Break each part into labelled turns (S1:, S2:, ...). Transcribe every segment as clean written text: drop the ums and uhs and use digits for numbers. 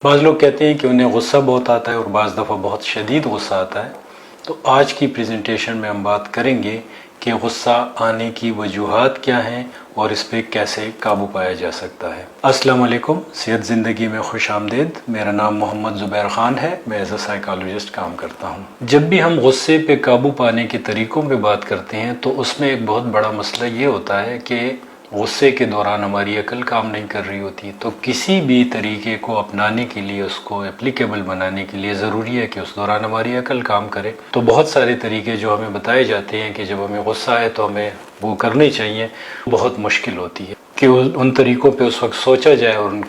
S1: بعض لوگ کہتے ہیں کہ انہیں غصہ بہت آتا ہے اور بعض دفعہ بہت شدید غصہ آتا ہے۔ تو آج کی پریزنٹیشن میں ہم بات کریں گے کہ غصہ آنے کی وجوہات کیا ہیں اور اس پہ کیسے قابو پایا جا سکتا ہے۔ السلام علیکم، صحت زندگی میں خوش آمدید۔ میرا نام محمد زبیر خان ہے، میں ایز اے سائیکالوجسٹ کام کرتا ہوں۔ جب بھی ہم غصے پہ قابو پانے کے طریقوں پہ بات کرتے ہیں تو اس میں ایک بہت بڑا مسئلہ یہ ہوتا ہے کہ غصے کے دوران ہماری عقل کام نہیں کر رہی ہوتی، تو کسی بھی طریقے کو اپنانے کے لیے، اس کو اپلیکیبل بنانے کے لیے ضروری ہے کہ اس دوران ہماری عقل کام کرے۔ تو بہت سارے طریقے جو ہمیں بتائے جاتے ہیں کہ جب ہمیں غصہ آئے تو ہمیں وہ کرنے چاہیے، بہت مشکل ہوتی ہے کہ ان طریقوں پہ اس وقت سوچا جائے اور ان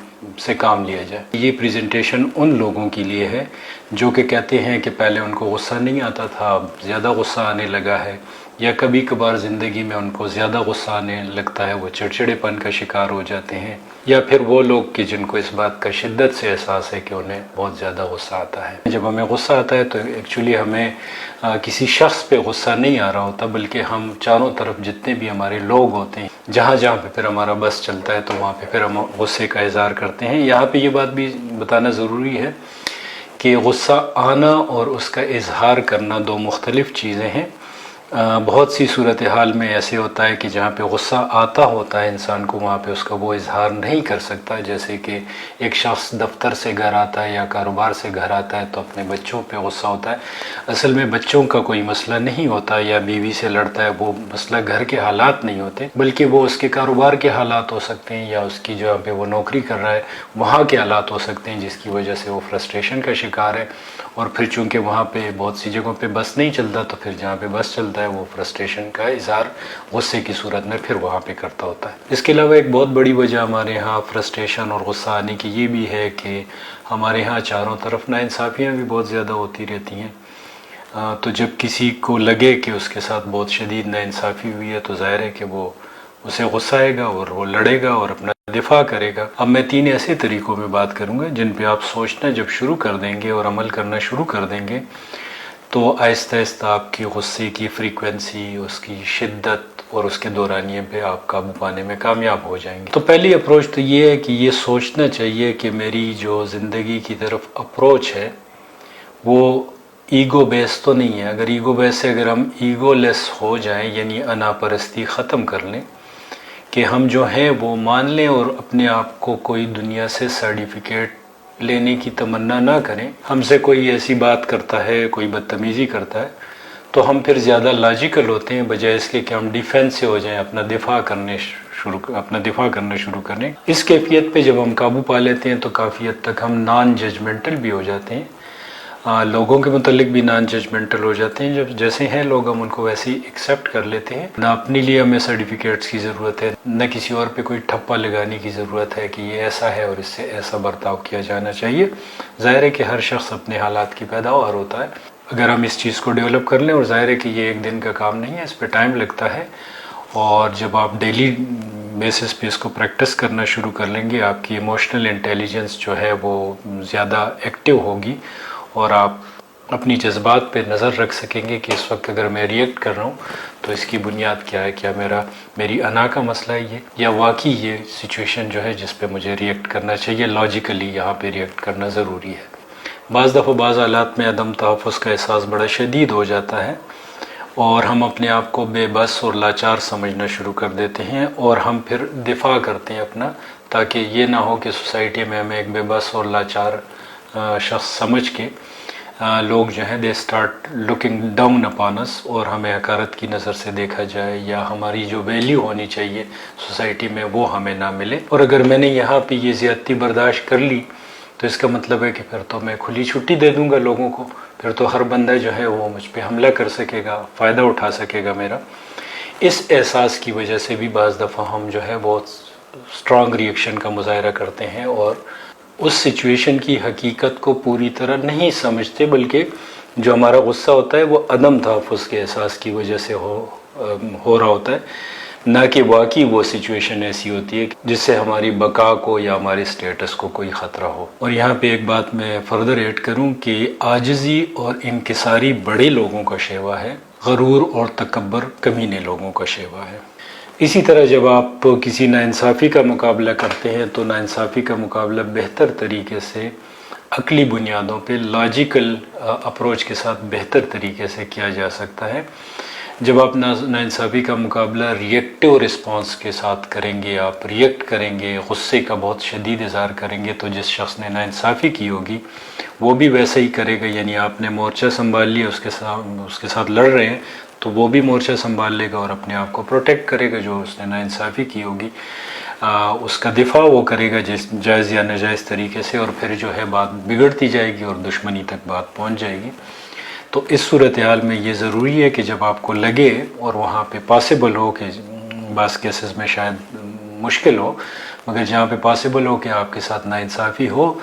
S1: سے کام لیا جائے۔ یہ پریزنٹیشن ان لوگوں کے لیے ہے جو کہ کہتے ہیں کہ پہلے ان کو غصہ نہیں آتا تھا، اب زیادہ غصہ آنے لگا ہے، یا کبھی کبھار زندگی میں ان کو زیادہ غصہ آنے لگتا ہے، وہ چڑچڑے پن کا شکار ہو جاتے ہیں، یا پھر وہ لوگ کہ جن کو اس بات کا شدت سے احساس ہے کہ انہیں بہت زیادہ غصہ آتا ہے۔ جب ہمیں غصہ آتا ہے تو ایکچولی ہمیں کسی شخص پہ غصہ نہیں آ رہا ہوتا، بلکہ ہم چاروں طرف جتنے بھی ہمارے لوگ ہوتے ہیں، جہاں جہاں پہ پھر ہمارا بس چلتا ہے تو وہاں پہ پھر ہم غصے کا اظہار کرتے ہیں۔ یہاں پہ یہ بات بھی بتانا ضروری ہے کہ غصہ آنا اور اس کا اظہار کرنا دو مختلف چیزیں ہیں۔ بہت سی صورتحال میں ایسے ہوتا ہے کہ جہاں پہ غصہ آتا ہوتا ہے انسان کو، وہاں پہ اس کا وہ اظہار نہیں کر سکتا، جیسے کہ ایک شخص دفتر سے گھر آتا ہے یا کاروبار سے گھر آتا ہے تو اپنے بچوں پہ غصہ ہوتا ہے۔ اصل میں بچوں کا کوئی مسئلہ نہیں ہوتا، یا بیوی سے لڑتا ہے، وہ مسئلہ گھر کے حالات نہیں ہوتے، بلکہ وہ اس کے کاروبار کے حالات ہو سکتے ہیں، یا اس کی جہاں پہ وہ نوکری کر رہا ہے وہاں کے حالات ہو سکتے ہیں، جس کی وجہ سے وہ فرسٹریشن کا شکار ہے۔ اور پھر چونکہ وہاں پہ بہت سی جگہوں پہ بس نہیں چلتا، تو پھر جہاں پہ بس چلتا ہے وہ فرسٹریشن کا اظہار غصے کی صورت میں پھر وہاں پہ کرتا ہوتا ہے۔ اس کے علاوہ ایک بہت بڑی وجہ ہمارے ہاں فرسٹریشن اور غصہ آنے کی یہ بھی ہے کہ ہمارے ہاں چاروں طرف ناانصافیاں بھی بہت زیادہ ہوتی رہتی ہیں۔ تو جب کسی کو لگے کہ اس کے ساتھ بہت شدید ناانصافی ہوئی ہے تو ظاہر ہے کہ وہ اسے غصہ آئے گا اور وہ لڑے گا اور اپنا دفاع کرے گا۔ اب میں 3 ایسے طریقوں میں بات کروں گا جن پہ آپ سوچنا جب شروع کر دیں گے اور عمل کرنا شروع کر دیں گے تو آہستہ آہستہ آپ کی غصے کی فریکوینسی، اس کی شدت اور اس کے دورانیے پہ آپ قابو پانے میں کامیاب ہو جائیں گے۔ تو پہلی اپروچ تو یہ ہے کہ یہ سوچنا چاہیے کہ میری جو زندگی کی طرف اپروچ ہے وہ ایگو بیس تو نہیں ہے۔ اگر ایگو بیس سے اگر ہم ایگو لیس ہو جائیں، یعنی انا پرستی ختم کر لیں کہ ہم جو ہیں وہ مان لیں اور اپنے آپ کو کوئی دنیا سے سرٹیفکیٹ لینے کی تمنا نہ کریں، ہم سے کوئی ایسی بات کرتا ہے، کوئی بدتمیزی کرتا ہے تو ہم پھر زیادہ لاجیکل ہوتے ہیں بجائے اس کے کہ ہم ڈیفینس سے ہو جائیں، اپنا دفاع کرنا شروع کریں۔ اس کیفیت پہ جب ہم قابو پا لیتے ہیں تو کافی حد تک ہم نان ججمنٹل بھی ہو جاتے ہیں، لوگوں کے متعلق بھی نان ججمنٹل ہو جاتے ہیں۔ جب جیسے ہیں لوگ ہم ان کو ویسے ہی ایکسیپٹ کر لیتے ہیں، نہ اپنے لیے ہمیں سرٹیفکیٹس کی ضرورت ہے، نہ کسی اور پہ کوئی ٹھپا لگانے کی ضرورت ہے کہ یہ ایسا ہے اور اس سے ایسا برتاؤ کیا جانا چاہیے۔ ظاہر ہے کہ ہر شخص اپنے حالات کی پیداوار ہوتا ہے۔ اگر ہم اس چیز کو ڈیولپ کر لیں، اور ظاہر ہے کہ یہ ایک دن کا کام نہیں ہے، اس پہ ٹائم لگتا ہے، اور جب آپ ڈیلی بیسس پہ اس کو پریکٹس کرنا شروع کر لیں گے، آپ کی ایموشنل انٹیلیجنس جو ہے وہ زیادہ ایکٹیو ہوگی اور آپ اپنی جذبات پہ نظر رکھ سکیں گے کہ اس وقت اگر میں ریئیکٹ کر رہا ہوں تو اس کی بنیاد کیا ہے، کیا میری انا کا مسئلہ ہے یہ، یا واقعی یہ سچویشن جو ہے جس پہ مجھے ریئیکٹ کرنا چاہیے، لاجیکلی یہاں پہ ریئیکٹ کرنا ضروری ہے۔ بعض دفعہ بعض حالات میں عدم تحفظ کا احساس بڑا شدید ہو جاتا ہے اور ہم اپنے آپ کو بے بس اور لاچار سمجھنا شروع کر دیتے ہیں، اور ہم پھر دفاع کرتے ہیں اپنا، تاکہ یہ نہ ہو کہ سوسائٹی میں ہمیں ایک بے بس اور لاچار شخص سمجھ کے لوگ جو ہیں they start looking down upon اس، اور ہمیں حقارت کی نظر سے دیکھا جائے، یا ہماری جو ویلیو ہونی چاہیے سوسائٹی میں وہ ہمیں نہ ملے۔ اور اگر میں نے یہاں پہ یہ زیادتی برداشت کر لی تو اس کا مطلب ہے کہ پھر تو میں کھلی چھٹی دے دوں گا لوگوں کو، پھر تو ہر بندہ جو ہے وہ مجھ پہ حملہ کر سکے گا، فائدہ اٹھا سکے گا میرا۔ اس احساس کی وجہ سے بھی بعض دفعہ ہم جو ہے بہت اسٹرانگ ریئیکشن کا مظاہرہ کرتے ہیں اور اس سچویشن کی حقیقت کو پوری طرح نہیں سمجھتے، بلکہ جو ہمارا غصہ ہوتا ہے وہ عدم تحفظ کے احساس کی وجہ سے ہو رہا ہوتا ہے، نہ کہ واقعی وہ سچویشن ایسی ہوتی ہے جس سے ہماری بقا کو یا ہمارے سٹیٹس کو کوئی خطرہ ہو۔ اور یہاں پہ ایک بات میں فردر ایڈ کروں کہ عاجزی اور انکساری بڑے لوگوں کا شیوا ہے، غرور اور تکبر کمینے لوگوں کا شیوا ہے۔ اسی طرح جب آپ کسی ناانصافی کا مقابلہ کرتے ہیں تو ناانصافی کا مقابلہ بہتر طریقے سے عقلی بنیادوں پہ لاجیکل اپروچ کے ساتھ بہتر طریقے سے کیا جا سکتا ہے۔ جب آپ ناانصافی کا مقابلہ ریئیکٹیو رسپانس کے ساتھ کریں گے، آپ ریئیکٹ کریں گے، غصے کا بہت شدید اظہار کریں گے، تو جس شخص نے ناانصافی کی ہوگی وہ بھی ویسا ہی کرے گا۔ یعنی آپ نے مورچہ سنبھال لیا، اس کے ساتھ لڑ رہے ہیں تو وہ بھی مورچہ سنبھال لے گا اور اپنے آپ کو پروٹیکٹ کرے گا۔ جو اس نے ناانصافی کی ہوگی اس کا دفاع وہ کرے گا جائز یا ناجائز طریقے سے، اور پھر جو ہے بات بگڑتی جائے گی اور دشمنی تک بات پہنچ جائے گی۔ تو اس صورتحال میں یہ ضروری ہے کہ جب آپ کو لگے اور وہاں پہ پاسبل ہو کہ بعض کیسز میں شاید مشکل ہو، مگر جہاں پہ پاسبل ہو کہ آپ کے ساتھ ناانصافی ہو،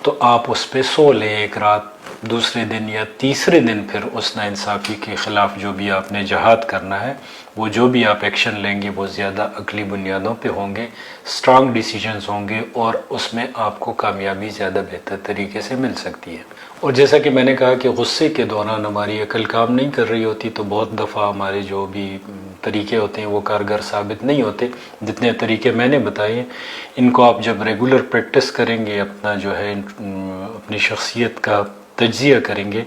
S1: تو آپ اس پہ سو لیں ایک رات، دوسرے دن یا تیسرے دن پھر اس ناانصافی کے خلاف جو بھی آپ نے جہاد کرنا ہے، وہ جو بھی آپ ایکشن لیں گے وہ زیادہ عقلی بنیادوں پہ ہوں گے، اسٹرانگ ڈیسیجنز ہوں گے، اور اس میں آپ کو کامیابی زیادہ بہتر طریقے سے مل سکتی ہے۔ اور جیسا کہ میں نے کہا کہ غصے کے دوران ہماری عقل کام نہیں کر رہی ہوتی، تو بہت دفعہ ہمارے جو بھی طریقے ہوتے ہیں وہ کارگر ثابت نہیں ہوتے۔ جتنے طریقے میں نے بتائے ہیں، ان کو آپ جب ریگولر پریکٹس کریں گے، اپنا جو ہے اپنی شخصیت کا تجزیہ کریں گے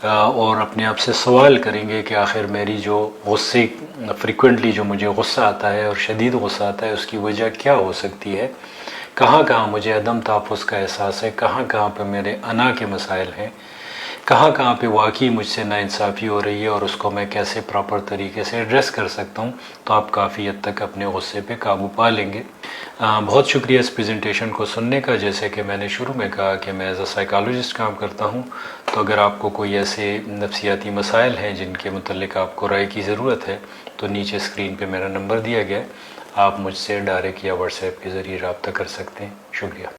S1: اور اپنے آپ سے سوال کریں گے کہ آخر میری جو غصے فریکوینٹلی جو مجھے غصہ آتا ہے اور شدید غصہ آتا ہے، اس کی وجہ کیا ہو سکتی ہے، کہاں کہاں مجھے عدم تحفظ کا احساس ہے، کہاں کہاں پہ میرے انا کے مسائل ہیں، کہاں کہاں پہ واقعی مجھ سے ناانصافی ہو رہی ہے، اور اس کو میں کیسے پراپر طریقے سے ایڈریس کر سکتا ہوں، تو آپ کافی حد تک اپنے غصے پہ قابو پا لیں گے۔ بہت شکریہ اس پریزنٹیشن کو سننے کا۔ جیسے کہ میں نے شروع میں کہا کہ میں ایز اے سائیکالوجسٹ کام کرتا ہوں، تو اگر آپ کو کوئی ایسے نفسیاتی مسائل ہیں جن کے متعلق آپ کو رائے کی ضرورت ہے، تو نیچے اسکرین پہ میرا نمبر دیا گیا ہے، آپ مجھ سے ڈائریکٹ یا واٹس ایپ کے ذریعے رابطہ کر سکتے ہیں۔ شکریہ۔